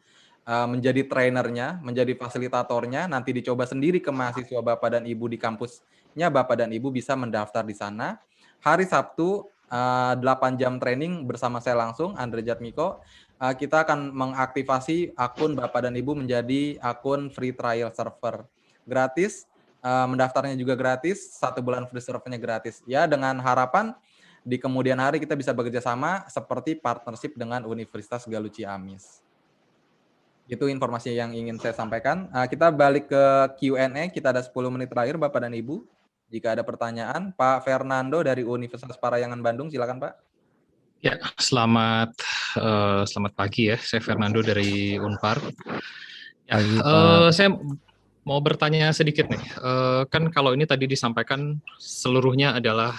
menjadi trainernya, menjadi fasilitatornya, nanti dicoba sendiri ke mahasiswa Bapak dan Ibu di kampusnya, Bapak dan Ibu bisa mendaftar di sana. Hari Sabtu, 8 jam training bersama saya langsung, Andre Jatmiko. Kita akan mengaktifasi akun Bapak dan Ibu menjadi akun free trial server. Gratis, mendaftarnya juga gratis, 1 bulan free servernya gratis. Ya, dengan harapan di kemudian hari kita bisa bekerja sama seperti partnership dengan Universitas Galuh Ciamis. Itu informasi yang ingin saya sampaikan. Kita balik ke Q&A, kita ada 10 menit terakhir Bapak dan Ibu. Jika ada pertanyaan, Pak Fernando dari Universitas Parayangan Bandung, silakan Pak. Ya, selamat pagi ya. Saya Fernando dari Unpar. Ya, saya mau bertanya sedikit nih. Kan kalau ini tadi disampaikan seluruhnya adalah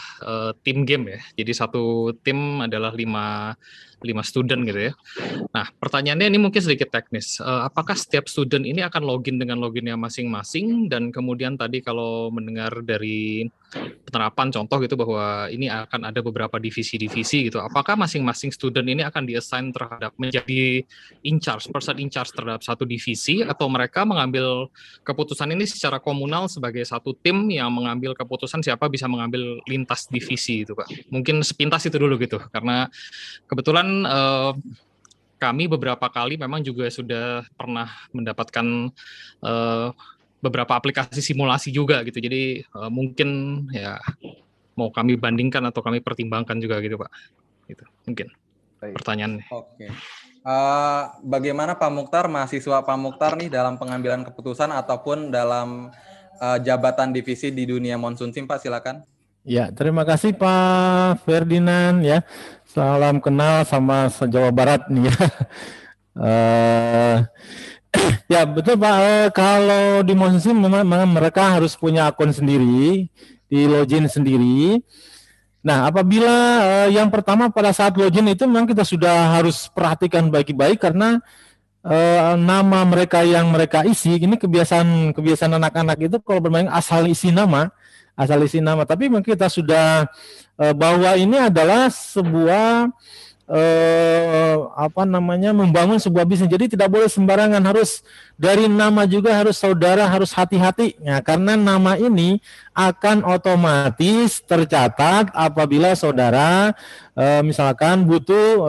tim game ya. Jadi satu tim adalah 5 student gitu ya. Nah, pertanyaannya ini mungkin sedikit teknis. Apakah setiap student ini akan login dengan loginnya masing-masing, dan kemudian tadi kalau mendengar dari penerapan contoh gitu bahwa ini akan ada beberapa divisi-divisi gitu. Apakah masing-masing student ini akan di-assign terhadap menjadi person in charge terhadap satu divisi, atau mereka mengambil keputusan ini secara komunal sebagai satu tim yang mengambil keputusan siapa bisa mengambil lintas divisi itu, Pak? Mungkin sepintas itu dulu gitu, karena kebetulan kami beberapa kali memang juga sudah pernah mendapatkan beberapa aplikasi simulasi juga gitu. Jadi mungkin ya mau kami bandingkan atau kami pertimbangkan juga gitu, Pak. Gitu mungkin pertanyaannya. Oke. Bagaimana Pak Mukhtar, mahasiswa Pak Mukhtar nih dalam pengambilan keputusan ataupun dalam jabatan divisi di dunia Monsoon Sim, Pak, silakan. Ya, terima kasih Pak Ferdinand ya. Salam kenal sama Jawa Barat nih ya. Ya betul Pak, kalau di Monsoon Sim memang mereka harus punya akun sendiri, di login sendiri. Nah, apabila yang pertama pada saat login itu memang kita sudah harus perhatikan baik-baik, karena nama mereka yang mereka isi, ini kebiasaan anak-anak itu kalau bermain asal isi nama. Tapi memang kita sudah bahwa ini adalah sebuah membangun sebuah bisnis. Jadi tidak boleh sembarangan, harus dari nama juga harus saudara harus hati-hati. Ya, karena nama ini akan otomatis tercatat apabila saudara misalkan butuh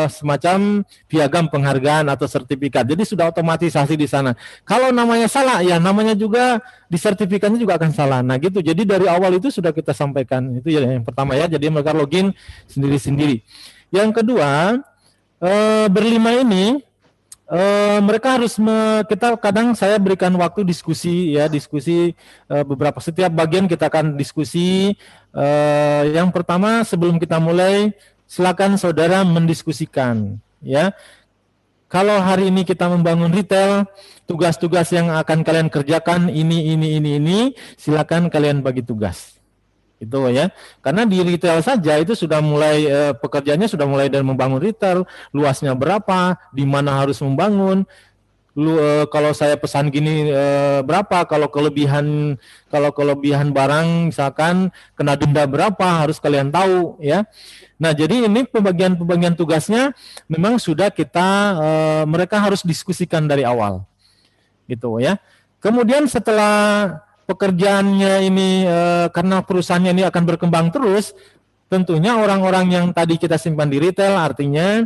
semacam piagam penghargaan atau sertifikat. Jadi sudah otomatisasi di sana. Kalau namanya salah, ya namanya juga di sertifikatnya juga akan salah. Nah gitu. Jadi dari awal itu sudah kita sampaikan. Itu ya yang pertama ya. Jadi mereka login sendiri-sendiri. Yang kedua, berlima ini mereka harus kita kadang saya berikan waktu diskusi beberapa, setiap bagian kita akan diskusi. Yang pertama sebelum kita mulai silakan saudara mendiskusikan ya. Kalau hari ini kita membangun retail, tugas-tugas yang akan kalian kerjakan ini, silakan kalian bagi tugas. Itu ya, karena di retail saja itu sudah mulai pekerjaannya sudah mulai dari membangun retail, luasnya berapa, di mana harus membangun, kalau saya pesan gini berapa, kalau kelebihan barang misalkan kena denda berapa, harus kalian tahu ya. Nah jadi ini pembagian tugasnya memang sudah mereka harus diskusikan dari awal gitu ya. Kemudian setelah pekerjaannya ini karena perusahaannya ini akan berkembang terus, tentunya orang-orang yang tadi kita simpan di retail, artinya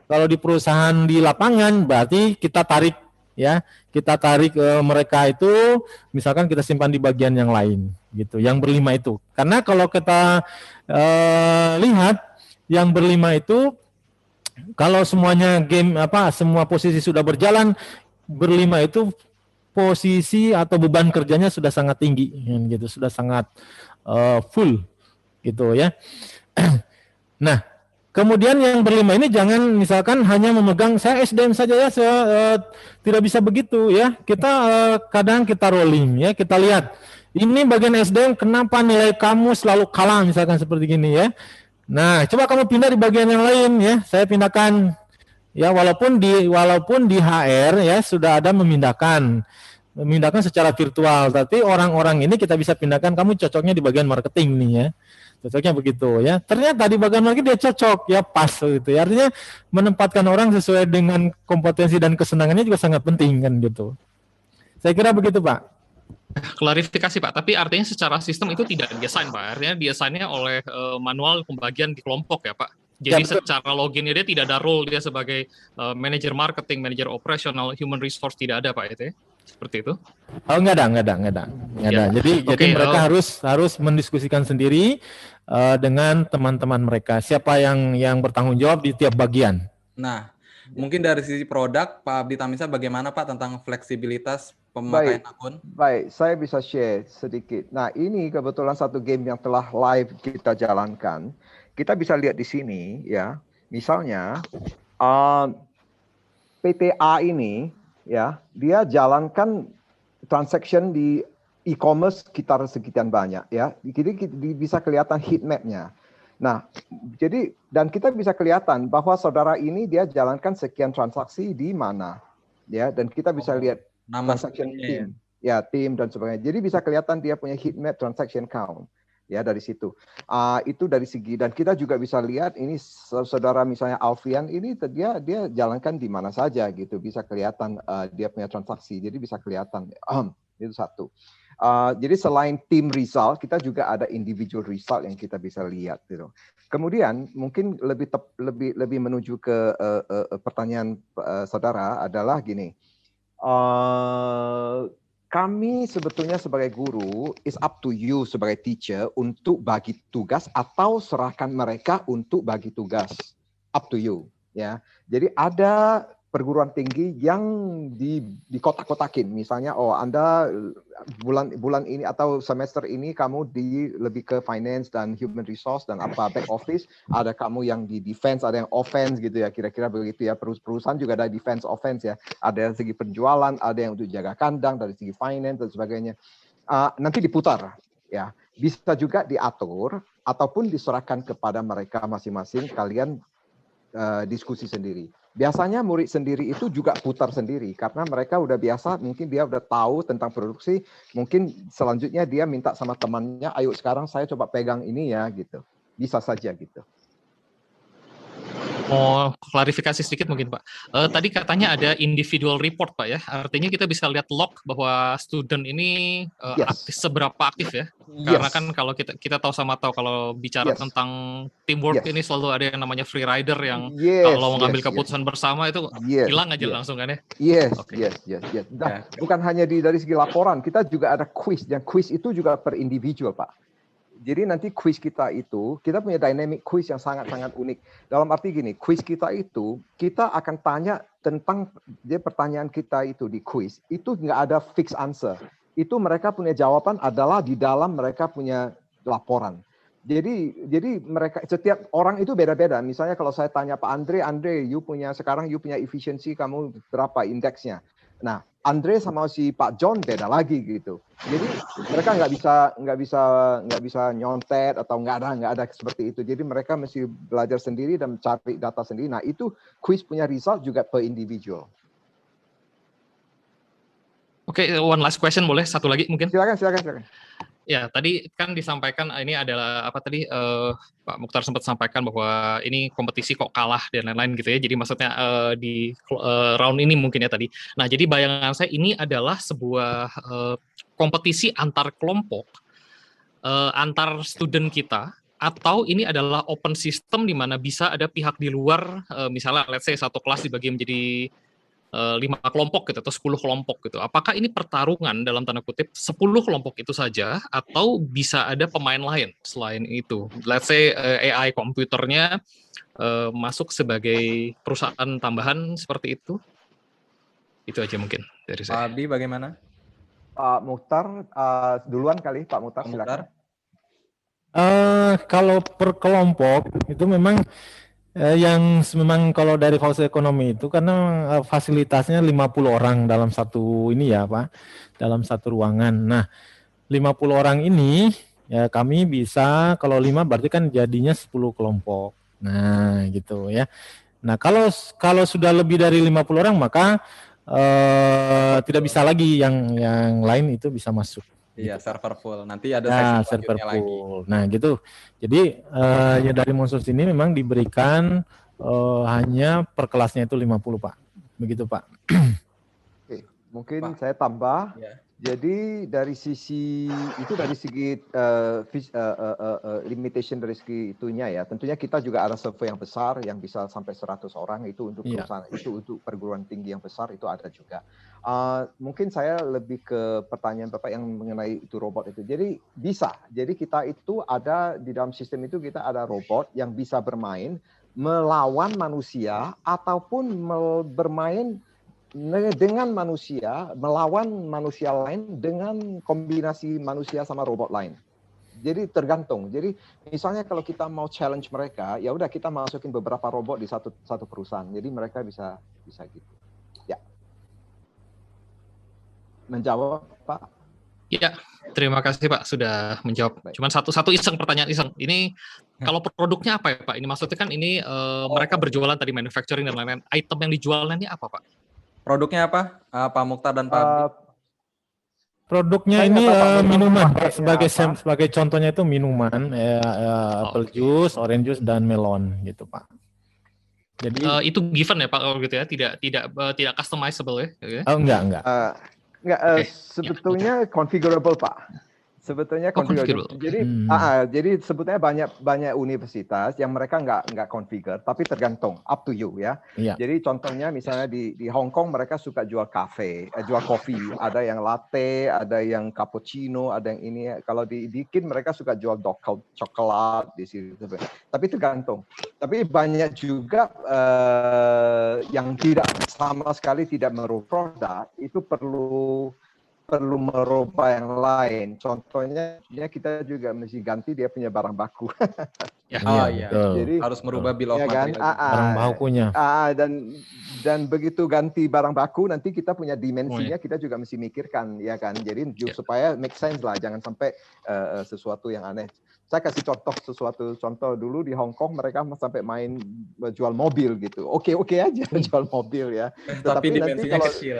kalau di perusahaan di lapangan berarti kita tarik mereka itu, misalkan kita simpan di bagian yang lain gitu, yang berlima itu. Karena kalau kita lihat yang berlima itu, kalau semuanya semua posisi sudah berjalan, berlima itu posisi atau beban kerjanya sudah sangat tinggi gitu, sudah sangat full gitu ya. Nah, kemudian yang berlima ini jangan misalkan hanya memegang saya SDM saja ya, tidak bisa begitu ya. Kita kadang kita rolling ya, kita lihat ini bagian SDM kenapa nilai kamu selalu kalah misalkan seperti gini ya. Nah, coba kamu pindah di bagian yang lain ya. Saya pindahkan ya, walaupun di HR ya sudah ada memindahkan secara virtual, tapi orang-orang ini kita bisa pindahkan, kamu cocoknya di bagian marketing nih ya. Cocoknya begitu ya. Ternyata di bagian marketing dia cocok ya, pas gitu ya. Artinya menempatkan orang sesuai dengan kompetensi dan kesenangannya juga sangat penting kan gitu. Saya kira begitu Pak. Klarifikasi Pak, tapi artinya secara sistem itu tidak di-assign Pak, artinya di-assign-nya oleh manual pembagian di kelompok ya Pak. Jadi ya, secara loginnya dia tidak ada role dia sebagai manajer marketing, manajer operasional, human resource, tidak ada Pak itu ya? Seperti itu? Oh enggak ada. Jadi mereka harus mendiskusikan sendiri dengan teman-teman mereka, siapa yang bertanggung jawab di tiap bagian. Nah, mungkin dari sisi produk Pak Abdi Tamisah bagaimana Pak tentang fleksibilitas pemakaian akun? Baik, saya bisa share sedikit. Nah, ini kebetulan satu game yang telah live kita jalankan. Kita bisa lihat di sini ya, misalnya PTA ini ya, dia jalankan transaction di e-commerce sekitar sekian banyak ya. Jadi bisa kelihatan heat map-nya. Nah, jadi dan kita bisa kelihatan bahwa saudara ini dia jalankan sekian transaksi di mana, ya, dan kita bisa lihat nama transaction sistemnya team, ya tim dan sebagainya. Jadi bisa kelihatan dia punya heat map transaction count, ya dari situ. Itu dari segi dan kita juga bisa lihat ini saudara misalnya Alfian ini dia jalankan di mana saja gitu, bisa kelihatan dia punya transaksi, jadi bisa kelihatan. Itu satu. Jadi selain tim result, kita juga ada individual result yang kita bisa lihat. Gitu. Kemudian mungkin lebih menuju ke pertanyaan saudara adalah gini, kami sebetulnya sebagai guru is up to you sebagai teacher untuk bagi tugas atau serahkan mereka untuk bagi tugas, up to you. Ya, jadi ada perguruan tinggi yang di kotak-kotakin, misalnya Anda bulan ini atau semester ini kamu lebih ke finance dan human resource dan back office, ada kamu yang di defense, ada yang offense gitu ya, kira-kira begitu ya. Perusahaan juga ada defense offense ya, ada yang segi penjualan, ada yang untuk jaga kandang dari segi finance dan sebagainya. Nanti diputar ya, bisa juga diatur ataupun diserahkan kepada mereka masing-masing, kalian diskusi sendiri. Biasanya murid sendiri itu juga putar sendiri karena mereka udah biasa, mungkin dia udah tahu tentang produksi, mungkin selanjutnya dia minta sama temannya, ayo sekarang saya coba pegang ini ya gitu. Bisa saja gitu. Mau klarifikasi sedikit mungkin Pak. Tadi katanya ada individual report Pak ya. Artinya kita bisa lihat log bahwa student ini seberapa aktif ya. Karena kan kalau kita tahu sama tahu kalau bicara tentang teamwork ini selalu ada yang namanya free rider yang kalau mau ngambil keputusan bersama itu hilang aja langsung kan ya. Yes. Nah, bukan hanya dari segi laporan, kita juga ada quiz. Dan quiz itu juga per individual Pak. Jadi nanti quiz kita itu, kita punya dynamic quiz yang sangat-sangat unik. Dalam arti gini, quiz kita itu, kita akan tanya tentang, pertanyaan kita itu di quiz, itu nggak ada fixed answer. Itu mereka punya jawaban adalah di dalam mereka punya laporan. Jadi mereka, setiap orang itu beda-beda. Misalnya kalau saya tanya Pak Andre, sekarang you punya efisiensi kamu berapa indeksnya? Nah, Andre sama si Pak John beda lagi gitu. Jadi mereka nggak bisa nyontet atau nggak ada seperti itu. Jadi mereka mesti belajar sendiri dan cari data sendiri. Nah itu quiz punya result juga per individual. Oke, one last question boleh? Satu lagi mungkin? Silakan. Ya, tadi kan disampaikan ini adalah apa tadi Pak Mukhtar sempat sampaikan bahwa ini kompetisi kok kalah dan lain-lain gitu ya. Jadi maksudnya di round ini mungkin ya tadi. Nah, jadi bayangan saya ini adalah sebuah kompetisi antar kelompok, antar student kita, atau ini adalah open system di mana bisa ada pihak di luar, misalnya let's say satu kelas dibagi menjadi 5 kelompok gitu atau 10 kelompok gitu. Apakah ini pertarungan dalam tanda kutip 10 kelompok itu saja atau bisa ada pemain lain selain itu? Let's say AI komputernya masuk sebagai perusahaan tambahan seperti itu. Itu aja mungkin dari saya. Pak Abdi bagaimana? Pak Mukhtar duluan kali, Pak Mukhtar silakan. Kalau per kelompok itu memang yang memang kalau dari fakultas ekonomi itu karena fasilitasnya 50 orang dalam satu ini ya Pak, dalam satu ruangan. Nah, 50 orang ini ya kami bisa, kalau 5 berarti kan jadinya 10 kelompok. Nah, gitu ya. Nah, kalau sudah lebih dari 50 orang maka tidak bisa lagi yang lain itu bisa masuk. Iya, gitu. server full. Nanti ada sesi server selanjutnya full. lagi. Nah, gitu. Jadi ya dari Monsos ini memang diberikan hanya per kelasnya itu 50, Pak. Begitu, Pak. Oke, mungkin Pak. saya tambah. Ya. Jadi dari segi limitation dari segi itunya ya. Tentunya kita juga ada survei yang besar yang bisa sampai 100 orang itu untuk perusahaan, itu untuk perguruan tinggi yang besar itu ada juga. Mungkin saya lebih ke pertanyaan Bapak yang mengenai itu robot itu. Jadi bisa. Jadi kita itu ada di dalam sistem itu kita ada robot yang bisa bermain melawan manusia ataupun bermain dengan manusia, melawan manusia lain dengan kombinasi manusia sama robot lain. Jadi tergantung. Jadi misalnya kalau kita mau challenge mereka, ya udah kita masukin beberapa robot di satu perusahaan. Jadi mereka bisa gitu. Ya. Menjawab, Pak? Ya, terima kasih Pak sudah menjawab. Baik. Cuman satu iseng, pertanyaan iseng. Ini kalau produknya apa ya Pak? Ini maksudnya kan ini mereka berjualan tadi manufacturing dan lain-lain. Item yang dijualnya ini apa Pak? Produknya apa? Pak Mukhtar dan Pak Abdi? Produknya Saya ini nggak tahu Pak Mukhtar minuman. pakainya apa. Sebagai contohnya itu minuman, apple juice, orange juice, dan melon gitu Pak. Jadi Itu given ya Pak kalau gitu ya, tidak customizable ya? oh enggak. Enggak, sebetulnya configurable Pak. Sebetulnya configurable. Jadi sebetulnya banyak universitas yang mereka nggak configure, tapi tergantung, up to you ya. Iya. Jadi contohnya misalnya di Hong Kong mereka suka jual jual kopi, ada yang latte, ada yang cappuccino, ada yang ini. Kalau di Kin mereka suka jual dark coklat di situ. Tapi tergantung. Tapi banyak juga yang tidak sama sekali tidak merubah produk, itu perlu merubah yang lain. Contohnya kita juga mesti ganti dia punya barang baku. Jadi harus merubah bill of material. Barang bakunya. Dan begitu ganti barang baku nanti kita punya dimensinya, kita juga mesti mikirkan ya kan. Jadi supaya make sense lah, jangan sampai sesuatu yang aneh. Saya kasih contoh dulu di Hong Kong mereka sampai main jual mobil gitu. Oke aja jual mobil ya. Tapi dimensinya kalau kecil.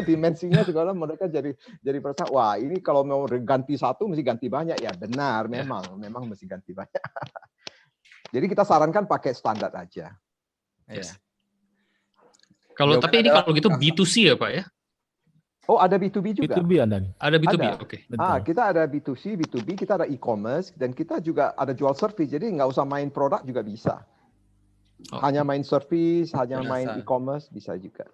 Dimensinya sekarang mereka jadi merasa wah ini kalau mau ganti satu mesti ganti banyak ya. Benar, memang mesti ganti banyak. Jadi kita sarankan pakai standar aja. Yes. Tapi ini kalau gitu B2C ya Pak ya? Oh, ada B2B juga. B2B ada. Ada B2B, oke. Kita ada B2C, B2B, kita ada e-commerce, dan kita juga ada jual service. Jadi nggak usah main produk juga bisa. Hanya main service, hanya main e-commerce bisa juga.